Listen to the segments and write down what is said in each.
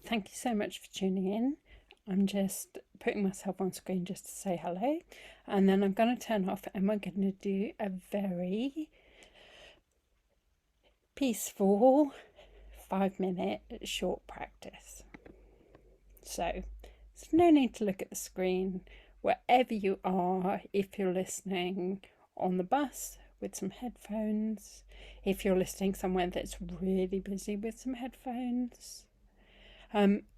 thank you so much for tuning in. I'm just putting myself on screen just to say hello, and then I'm going to turn off and we're going to do a very peaceful 5-minute short practice. So there's no need to look at the screen. Wherever you are, if you're listening on the bus with some headphones, if you're listening somewhere that's really busy with some headphones,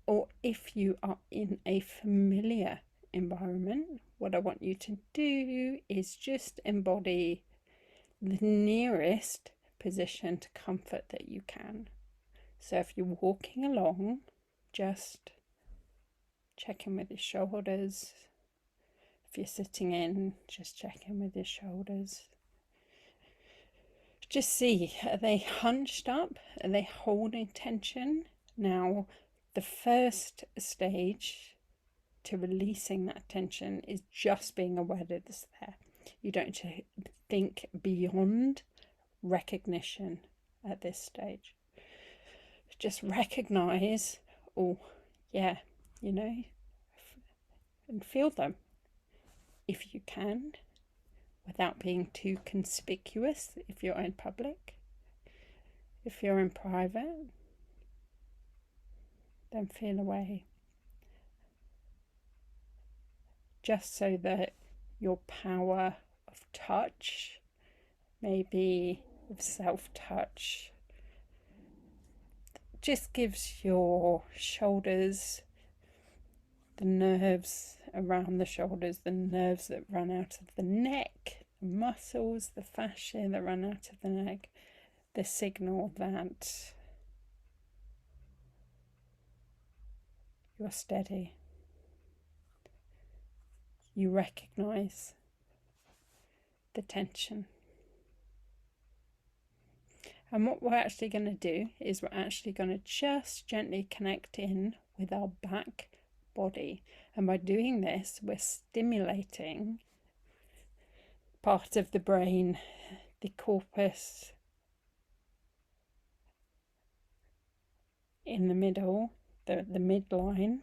or if you are in a familiar environment, what I want you to do is just embody the nearest position to comfort that you can. So if you're walking along, just check in with your shoulders. If you're sitting in, just check in with your shoulders. Just see, are they hunched up? Are they holding tension? Now, the first stage to releasing that tension is just being aware that it's there. You don't think beyond recognition at this stage. Just recognize, oh, yeah, and feel them if you can, without being too conspicuous if you're in public. If you're in private, then feel away. Just so that your power of touch, maybe of self-touch, just gives your shoulders, the nerves around the shoulders, the nerves that run out of the neck, the muscles, the fascia that run out of the neck, the signal that you're steady. You recognize the tension. And what we're actually going to do is we're actually going to just gently connect in with our back body. And by doing this, we're stimulating part of the brain, the corpus in the middle, the midline.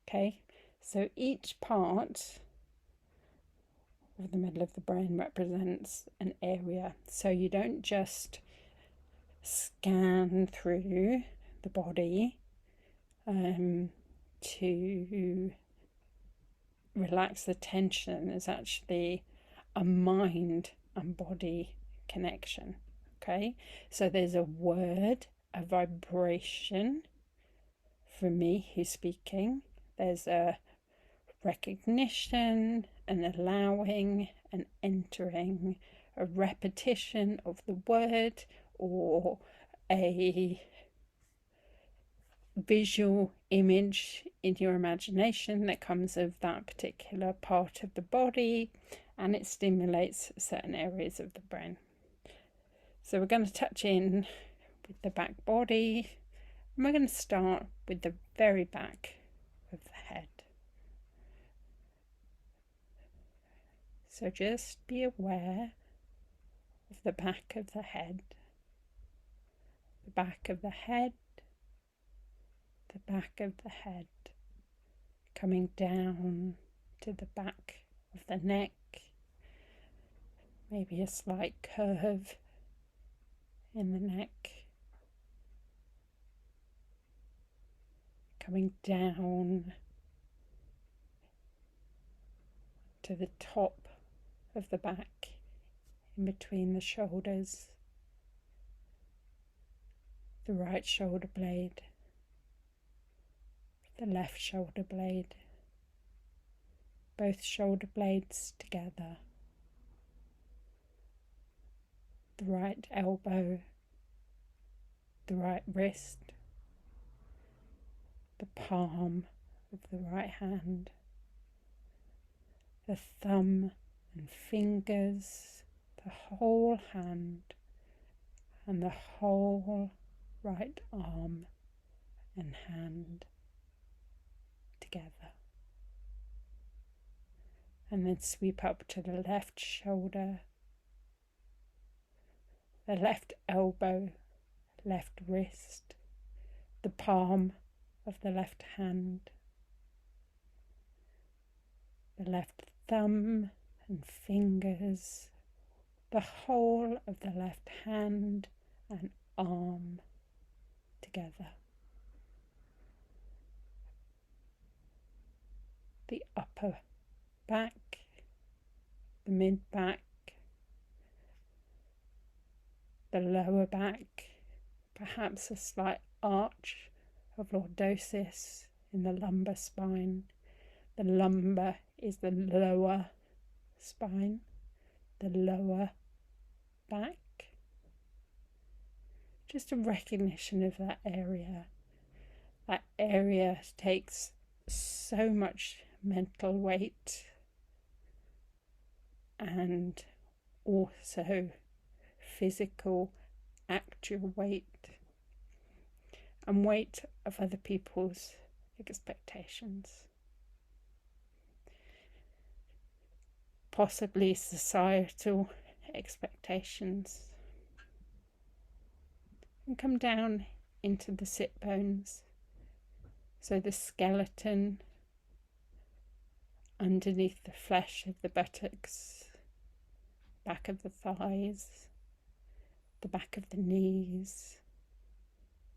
Okay, so each part of the middle of the brain represents an area. So you don't just scan through the body to relax the tension. It's actually a mind and body connection. Okay, so there's a word, a vibration for me who's speaking. There's a recognition, an allowing, an entering, a repetition of the word, or a visual image in your imagination that comes of that particular part of the body, and it stimulates certain areas of the brain. So we're going to touch in with the back body, and we're going to start with the very back of the head. So just be aware of the back of the head, the back of the head, the back of the head, coming down to the back of the neck, maybe a slight curve in the neck, coming down to the top of the back, in between the shoulders, the right shoulder blade, the left shoulder blade, both shoulder blades together, the right elbow, the right wrist, the palm of the right hand, the thumb and fingers, the whole hand, and the whole right arm and hand together. And then sweep up to the left shoulder, the left elbow, left wrist, the palm of the left hand, the left thumb and fingers, the whole of the left hand and arm together. The upper back, the mid back, the lower back, perhaps a slight arch of lordosis in the lumbar spine. The lumbar is the lower spine, the lower back. Just a recognition of that area. That area takes so much mental weight and also physical, actual weight, and weight of other people's expectations, possibly societal expectations, and come down into the sit bones, so the skeleton underneath the flesh of the buttocks, back of the thighs, the back of the knees,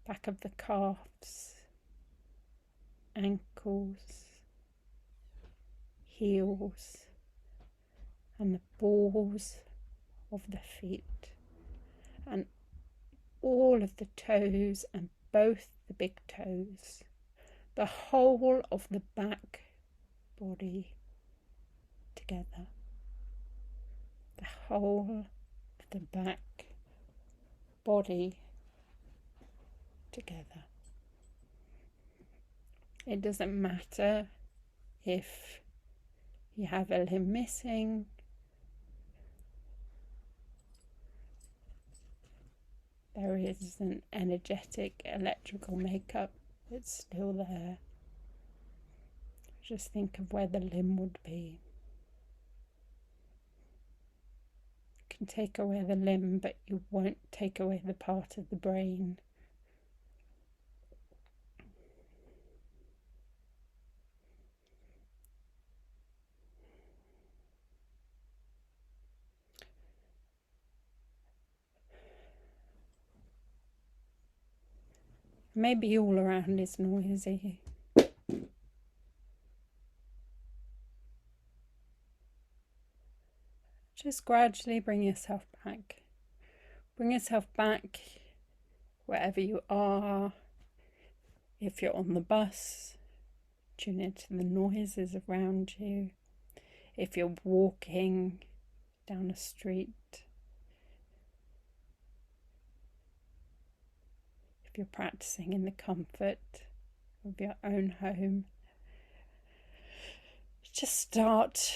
back of the calves, ankles, heels, and the balls of the feet, and all of the toes and both the big toes, the whole of the back body together, the whole of the back body together. It doesn't matter if you have a limb missing, there is an energetic electrical makeup that's still there. Just think of where the limb would be. You can take away the limb, but you won't take away the part of the brain. Maybe all around is noisy. Just gradually bring yourself back. Bring yourself back wherever you are. If you're on the bus, tune into the noises around you. If you're walking down a street, if you're practicing in the comfort of your own home, just start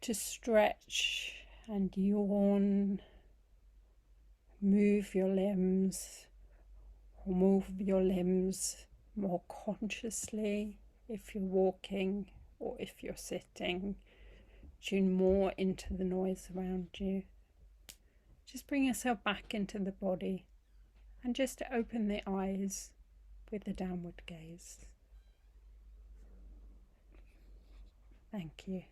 to stretch and yawn. Move your limbs, or move your limbs more consciously if you're walking or if you're sitting. Tune more into the noise around you. Just bring yourself back into the body and just open the eyes with the downward gaze. Thank you.